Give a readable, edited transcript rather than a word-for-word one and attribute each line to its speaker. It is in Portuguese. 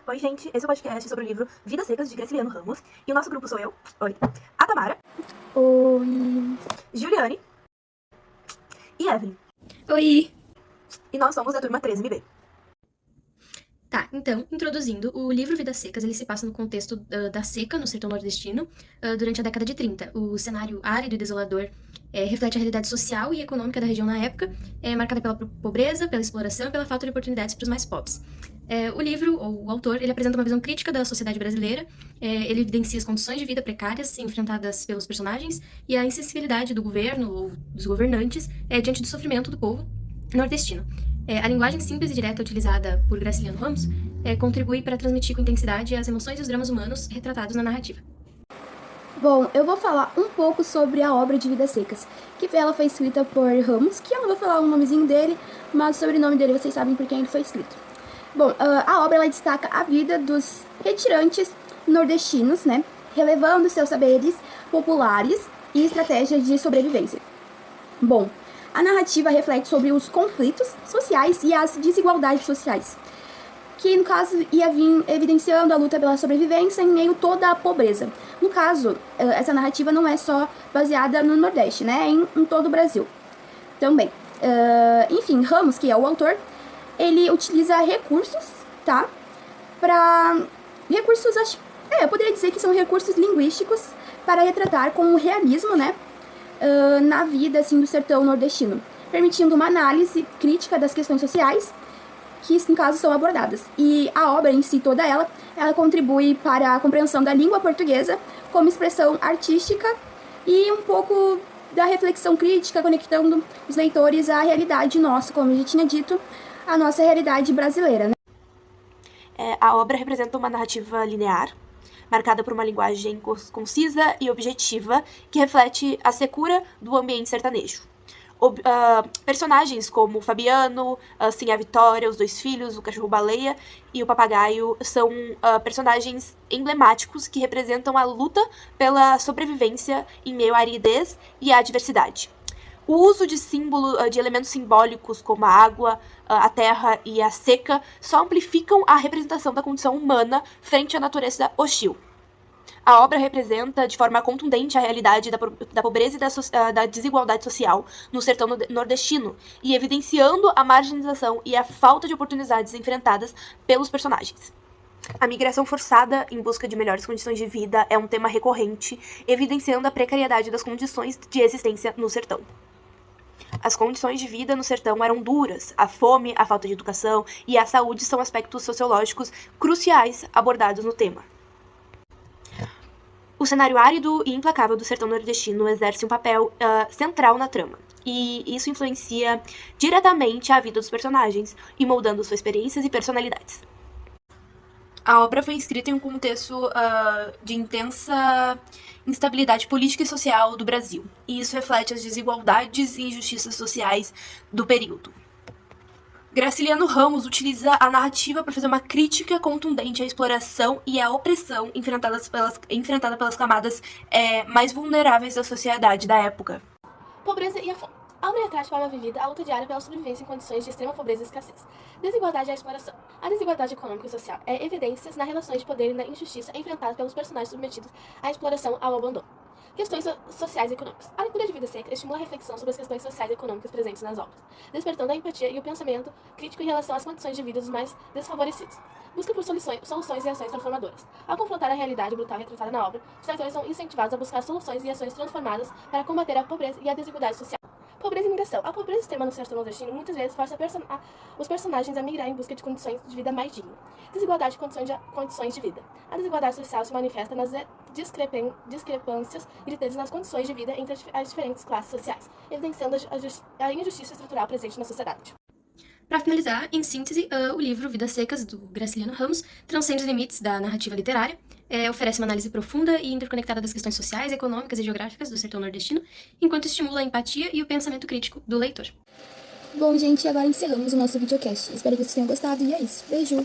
Speaker 1: Oi, gente, esse é o podcast sobre o livro Vidas Secas, de Graciliano Ramos. E o nosso grupo sou eu, oi, a Tamara,
Speaker 2: Oi.
Speaker 1: Juliane e Evelyn.
Speaker 2: Oi.
Speaker 1: E nós somos da turma 13MB.
Speaker 3: Tá, então, introduzindo, o livro Vidas Secas, ele se passa no contexto da seca no sertão nordestino durante a década de 30. O cenário árido e desolador reflete a realidade social e econômica da região na época, marcada pela pobreza, pela exploração e pela falta de oportunidades para os mais pobres. O livro, ou o autor, ele apresenta uma visão crítica da sociedade brasileira, ele evidencia as condições de vida precárias enfrentadas pelos personagens e a insensibilidade do governo ou dos governantes diante do sofrimento do povo nordestino. A linguagem simples e direta utilizada por Graciliano Ramos contribui para transmitir com intensidade as emoções e os dramas humanos retratados na narrativa.
Speaker 2: Bom, eu vou falar um pouco sobre a obra de Vidas Secas, que ela foi escrita por Ramos, que eu não vou falar o nomezinho dele, mas o sobrenome dele vocês sabem por quem ele foi escrito. Bom, a obra ela destaca a vida dos retirantes nordestinos, né, relevando seus saberes populares e estratégias de sobrevivência. Bom, a narrativa reflete sobre os conflitos sociais e as desigualdades sociais, que no caso ia vir evidenciando a luta pela sobrevivência em meio a toda a pobreza. No caso, essa narrativa não é só baseada no Nordeste, né, em todo o Brasil também. Enfim, Ramos, que é o autor, ele utiliza recursos, tá, eu poderia dizer que são recursos linguísticos para retratar com realismo, né, na vida, assim, do sertão nordestino, permitindo uma análise crítica das questões sociais que, no caso, são abordadas. E a obra em si, toda ela contribui para a compreensão da língua portuguesa como expressão artística e um pouco da reflexão crítica, conectando os leitores à realidade nossa, como eu já tinha dito, a nossa realidade brasileira, né?
Speaker 1: A obra representa uma narrativa linear, marcada por uma linguagem concisa e objetiva, que reflete a secura do ambiente sertanejo. Personagens como o Fabiano, Sim a Vitória, os dois filhos, o cachorro-baleia e o papagaio são personagens emblemáticos que representam a luta pela sobrevivência em meio à aridez e à diversidade. O uso de elementos simbólicos como a água, a terra e a seca só amplificam a representação da condição humana frente à natureza hostil. A obra representa de forma contundente a realidade da pobreza e da desigualdade social no sertão nordestino, e evidenciando a marginalização e a falta de oportunidades enfrentadas pelos personagens. A migração forçada em busca de melhores condições de vida é um tema recorrente, evidenciando a precariedade das condições de existência no sertão. As condições de vida no sertão eram duras. A fome, a falta de educação e a saúde são aspectos sociológicos cruciais abordados no tema. O cenário árido e implacável do sertão nordestino exerce um papel central na trama, e isso influencia diretamente a vida dos personagens, e moldando suas experiências e personalidades. A obra foi escrita em um contexto de intensa instabilidade política e social do Brasil, e isso reflete as desigualdades e injustiças sociais do período. Graciliano Ramos utiliza a narrativa para fazer uma crítica contundente à exploração e à opressão enfrentada pelas camadas mais vulneráveis da sociedade da época.
Speaker 4: Pobreza e a fome. A obra retrata de forma vivida a luta diária pela sobrevivência em condições de extrema pobreza e escassez. Desigualdade e a exploração. A desigualdade econômica e social é evidências nas relações de poder e na injustiça enfrentadas pelos personagens submetidos à exploração ao abandono. Questões sociais e econômicas. A leitura de Vidas Secas estimula a reflexão sobre as questões sociais e econômicas presentes nas obras, despertando a empatia e o pensamento crítico em relação às condições de vida dos mais desfavorecidos. Busca por soluções e ações transformadoras. Ao confrontar a realidade brutal retratada na obra, os leitores são incentivados a buscar soluções e ações transformadas para combater a pobreza e a desigualdade social. Pobreza e migração. A pobreza extrema no sertão nordestino muitas vezes força os personagens a migrar em busca de condições de vida mais dignas. Desigualdade de condições de vida. A desigualdade social se manifesta nas discrepâncias gritantes nas condições de vida entre as diferentes classes sociais, evidenciando a injustiça estrutural presente na sociedade.
Speaker 3: Para finalizar, em síntese, o livro Vidas Secas, do Graciliano Ramos, transcende os limites da narrativa literária, oferece uma análise profunda e interconectada das questões sociais, econômicas e geográficas do sertão nordestino, enquanto estimula a empatia e o pensamento crítico do leitor.
Speaker 2: Bom, gente, agora encerramos o nosso videocast. Espero que vocês tenham gostado e é isso. Beijo!